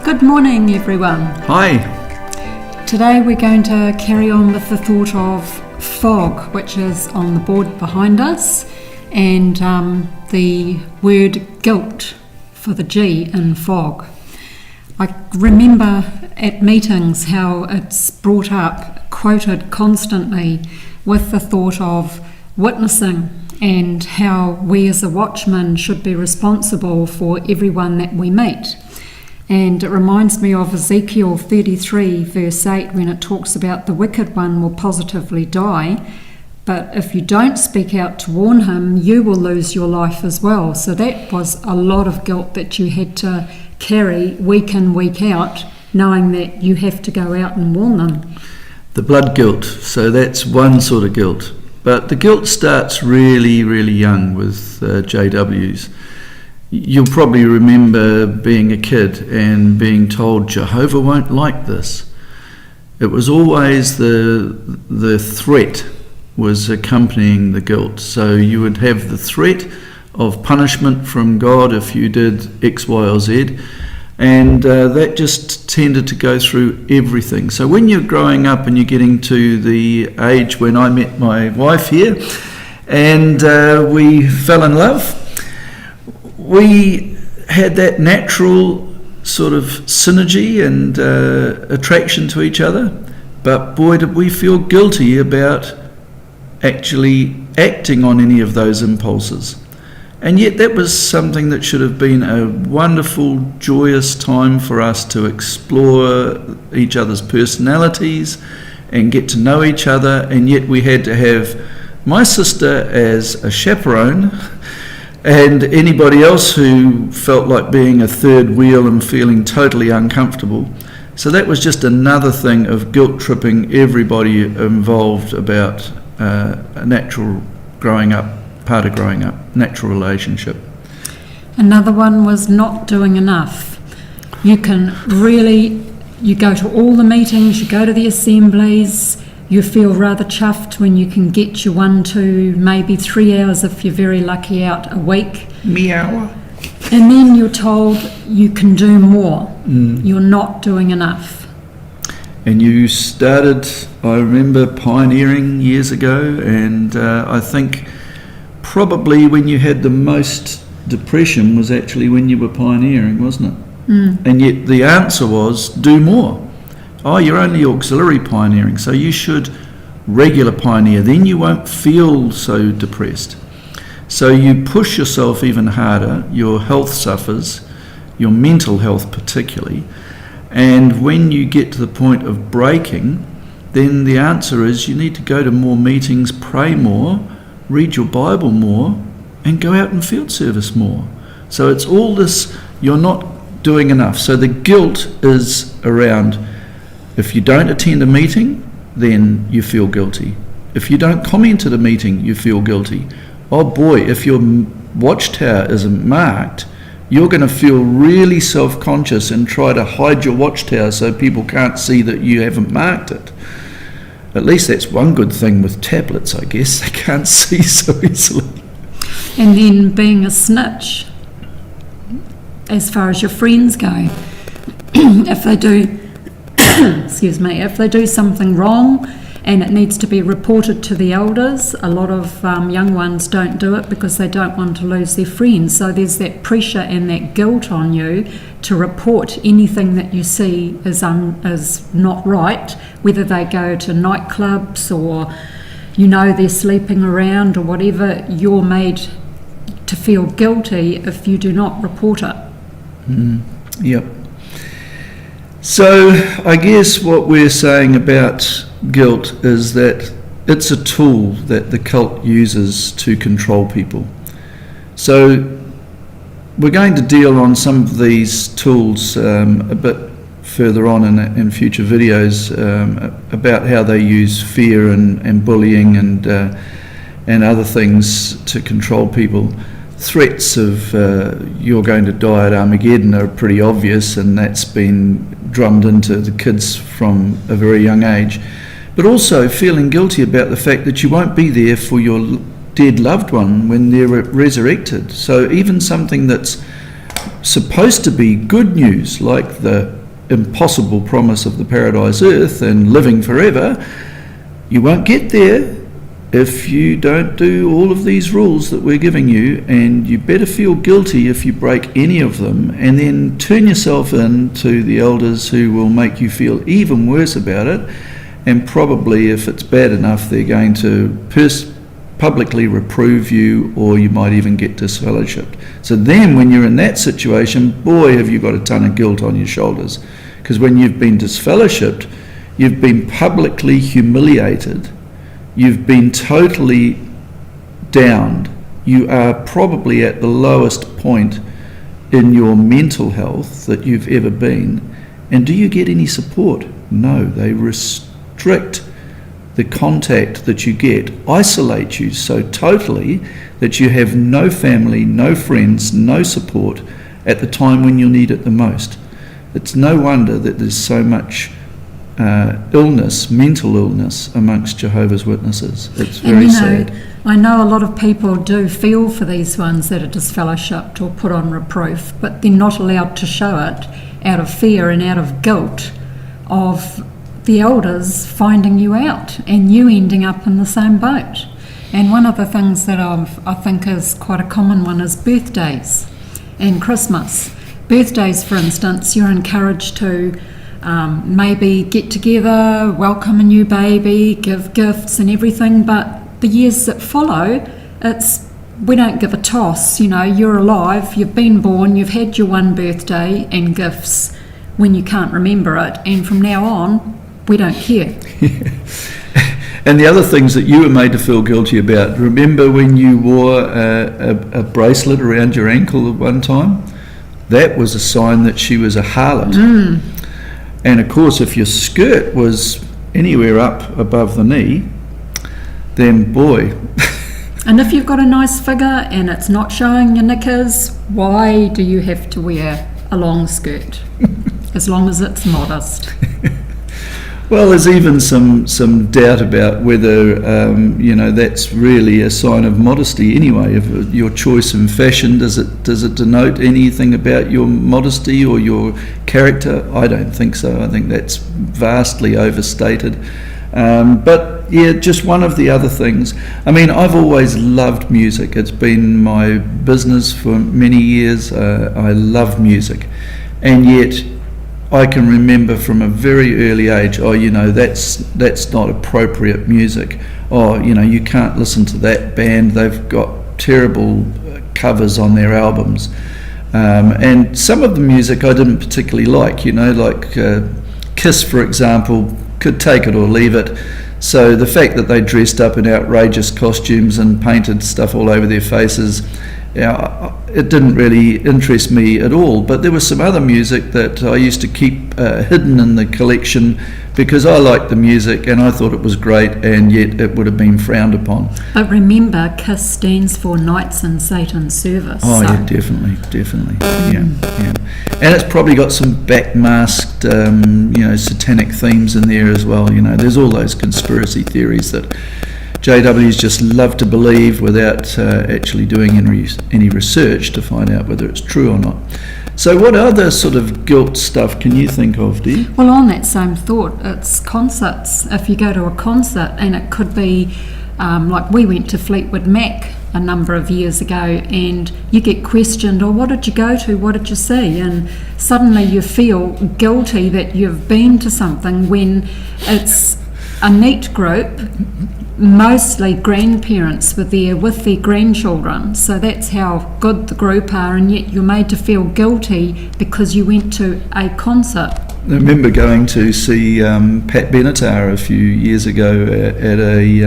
Good morning, everyone. Hi. Today we're going to carry on with the thought of fog, which is on the board behind us, and the word guilt for the G in fog. I remember at meetings how it's brought up, quoted constantly, with the thought of witnessing and how we as a watchman should be responsible for everyone that we meet. And it reminds me of Ezekiel 33 verse 8 when it talks about the wicked one will positively die, but if you don't speak out to warn him, you will lose your life as well. So that was a lot of guilt that you had to carry week in, week out, knowing that you have to go out and warn them. The blood guilt, so that's one sort of guilt. But the guilt starts really, really young with JWs. You'll probably remember being a kid and being told Jehovah won't like this. It was always the threat was accompanying the guilt. So you would have the threat of punishment from God if you did X, Y, or Z. And that just tended to go through everything. So when you're growing up and you're getting to the age when I met my wife here and we fell in love, we had that natural sort of synergy and attraction to each other, but boy did we feel guilty about actually acting on any of those impulses. And yet that was something that should have been a wonderful, joyous time for us to explore each other's personalities and get to know each other, and yet we had to have my sister as a chaperone and anybody else who felt like being a third wheel and feeling totally uncomfortable. So that was just another thing of guilt tripping everybody involved about a natural growing up, part of growing up, natural relationship. Another one was not doing enough. You go to all the meetings, you go to the assemblies, you feel rather chuffed when you can get your 1, 2, maybe 3 hours if you're very lucky out a week. Meow. And then you're told you can do more. You're not doing enough. And you started, I remember, pioneering years ago, and I think probably when you had the most depression was actually when you were pioneering, wasn't it? And yet the answer was, do more. Oh, you're only auxiliary pioneering, so you should regular pioneer, then you won't feel so depressed. So you push yourself even harder, your health suffers, your mental health particularly, and when you get to the point of breaking, then the answer is you need to go to more meetings, pray more, read your Bible more, and go out and field service more. So it's all this, you're not doing enough. So the guilt is around, if you don't attend a meeting, then you feel guilty. If you don't comment at a meeting, you feel guilty. Oh boy, if your watchtower isn't marked, you're going to feel really self-conscious and try to hide your watchtower so people can't see that you haven't marked it. At least that's one good thing with tablets, I guess. They can't see so easily. And then being a snitch, as far as your friends go. If they do if they do something wrong and it needs to be reported to the elders, a lot of young ones don't do it because they don't want to lose their friends. So there's that pressure and that guilt on you to report anything that you see is not right, whether they go to nightclubs or they're sleeping around or whatever. You're made to feel guilty if you do not report it. Yep. So I guess what we're saying about guilt is that it's a tool that the cult uses to control people. So we're going to deal on some of these tools a bit further on in future videos about how they use fear and bullying and other things to control people. Threats of you're going to die at Armageddon are pretty obvious, and that's been drummed into the kids from a very young age. But also feeling guilty about the fact that you won't be there for your dead loved one when they're resurrected. So even something that's supposed to be good news, like the impossible promise of the paradise earth and living forever, you won't get there if you don't do all of these rules that we're giving you, and you better feel guilty if you break any of them, and then turn yourself in to the elders who will make you feel even worse about it, and probably, if it's bad enough, they're going to publicly reprove you, or you might even get disfellowshipped. So then when you're in that situation, boy, have you got a ton of guilt on your shoulders, because when you've been disfellowshipped, you've been publicly humiliated, you've been totally downed, you are probably at the lowest point in your mental health that you've ever been. And do you get any support? No, they restrict the contact that you get, isolate you so totally that you have no family, no friends, no support at the time when you'll need it the most. It's no wonder that there's so much illness, mental illness, amongst Jehovah's Witnesses. It's very sad. I know a lot of people do feel for these ones that are disfellowshipped or put on reproof, but they're not allowed to show it out of fear and out of guilt of the elders finding you out and you ending up in the same boat. And one of the things that I think is quite a common one is birthdays and Christmas. Birthdays, for instance, you're encouraged to maybe get together, welcome a new baby, give gifts and everything, but the years that follow, we don't give a toss. You know, you're alive, you've been born, you've had your one birthday and gifts when you can't remember it, and from now on, we don't care. And the other things that you were made to feel guilty about, remember when you wore a bracelet around your ankle at one time? That was a sign that she was a harlot. And of course, if your skirt was anywhere up above the knee, then boy. And if you've got a nice figure and it's not showing your knickers, why do you have to wear a long skirt? As long as it's modest. Well, there's even some doubt about whether that's really a sign of modesty anyway. If your choice in fashion, does it denote anything about your modesty or your character? I don't think so. I think that's vastly overstated. But yeah, just one of the other things. I mean, I've always loved music. It's been my business for many years. I love music, and yet I can remember from a very early age, that's not appropriate music. You can't listen to that band, they've got terrible covers on their albums. And some of the music I didn't particularly like, like Kiss, for example, could take it or leave it. So the fact that they dressed up in outrageous costumes and painted stuff all over their faces, it didn't really interest me at all. But there was some other music that I used to keep hidden in the collection because I liked the music and I thought it was great, and yet it would have been frowned upon. But remember, KISS stands for Knights in Satan's Service. Oh, so. Yeah, definitely. Yeah. And it's probably got some backmasked, satanic themes in there as well. There's all those conspiracy theories that JWs just love to believe without actually doing any research to find out whether it's true or not. So what other sort of guilt stuff can you think of, Dee? Well, on that same thought, it's concerts. If you go to a concert, and it could be like we went to Fleetwood Mac a number of years ago, and you get questioned, what did you go to, what did you see? And suddenly you feel guilty that you've been to something when it's a neat group. Mostly grandparents were there with their grandchildren, so that's how good the group are, and yet you're made to feel guilty because you went to a concert. I remember going to see Pat Benatar a few years ago at a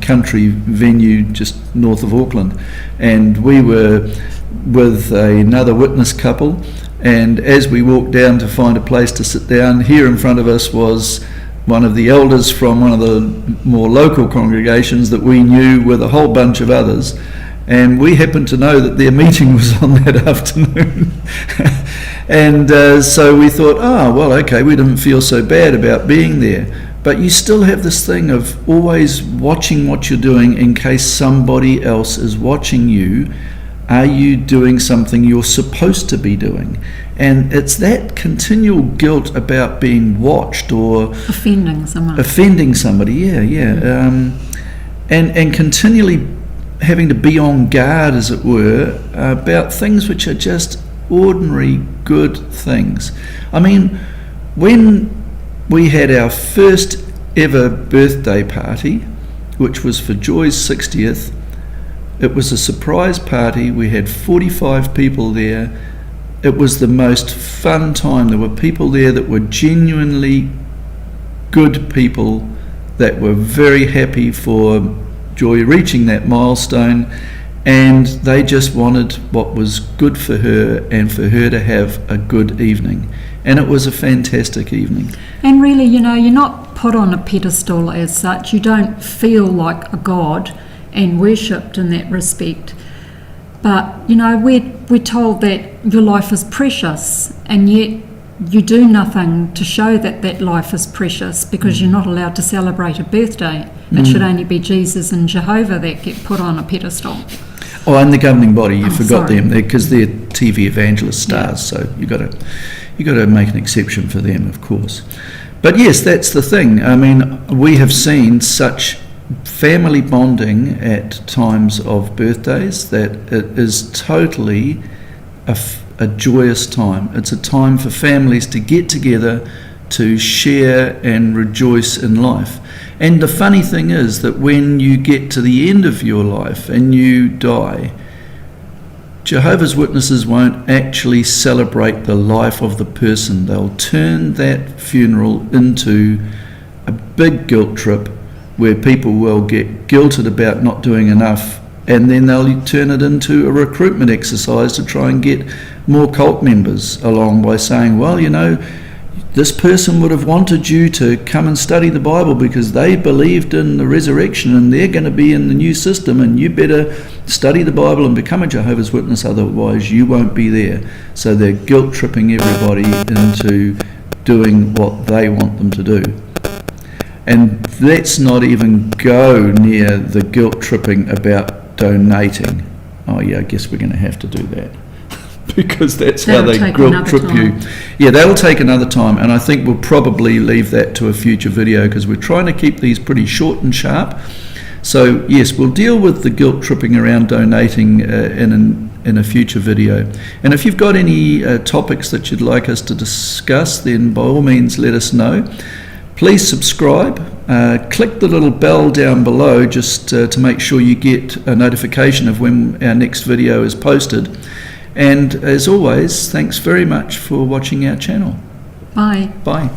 country venue just north of Auckland, and we were with another witness couple, and as we walked down to find a place to sit down, here in front of us was one of the elders from one of the more local congregations that we knew with a whole bunch of others, and we happened to know that their meeting was on that afternoon. And so we thought, okay, we didn't feel so bad about being there. But you still have this thing of always watching what you're doing in case somebody else is watching you. Are you doing something you're supposed to be doing? And it's that continual guilt about being watched or Offending someone. offending somebody, and continually having to be on guard, as it were, about things which are just ordinary good things. I mean, when we had our first ever birthday party, which was for Joy's 60th, it was a surprise party. We had 45 people there. It was the most fun time. There were people there that were genuinely good people that were very happy for Joy reaching that milestone, and they just wanted what was good for her and for her to have a good evening. And it was a fantastic evening. And really, you know, you're not put on a pedestal as such. You don't feel like a god and worshipped in that respect. But, you know, we're told that your life is precious, and yet you do nothing to show that that life is precious, because you're not allowed to celebrate a birthday. It should only be Jesus and Jehovah that get put on a pedestal. Oh, and the governing body, you forgot sorry. them, because they're TV evangelist stars, so you got to make an exception for them, of course. But yes, that's the thing. I mean, we have seen such family bonding at times of birthdays that it is totally a joyous time. It's a time for families to get together, to share and rejoice in life. And the funny thing is that when you get to the end of your life and you die, Jehovah's Witnesses won't actually celebrate the life of the person. They'll turn that funeral into a big guilt trip where people will get guilted about not doing enough, and then they'll turn it into a recruitment exercise to try and get more cult members along by saying, well, you know, this person would have wanted you to come and study the Bible because they believed in the resurrection and they're going to be in the new system, and you better study the Bible and become a Jehovah's Witness, otherwise you won't be there. So they're guilt tripping everybody into doing what they want them to do. And let's not even go near the guilt tripping about donating. Oh yeah, I guess we're going to have to do that. Because that's how they guilt trip you. Yeah, that'll take another time, and I think we'll probably leave that to a future video because we're trying to keep these pretty short and sharp. So yes, we'll deal with the guilt tripping around donating in a future video. And if you've got any topics that you'd like us to discuss, then by all means let us know. Please subscribe. Click the little bell down below just to make sure you get a notification of when our next video is posted. And as always, thanks very much for watching our channel. Bye. Bye.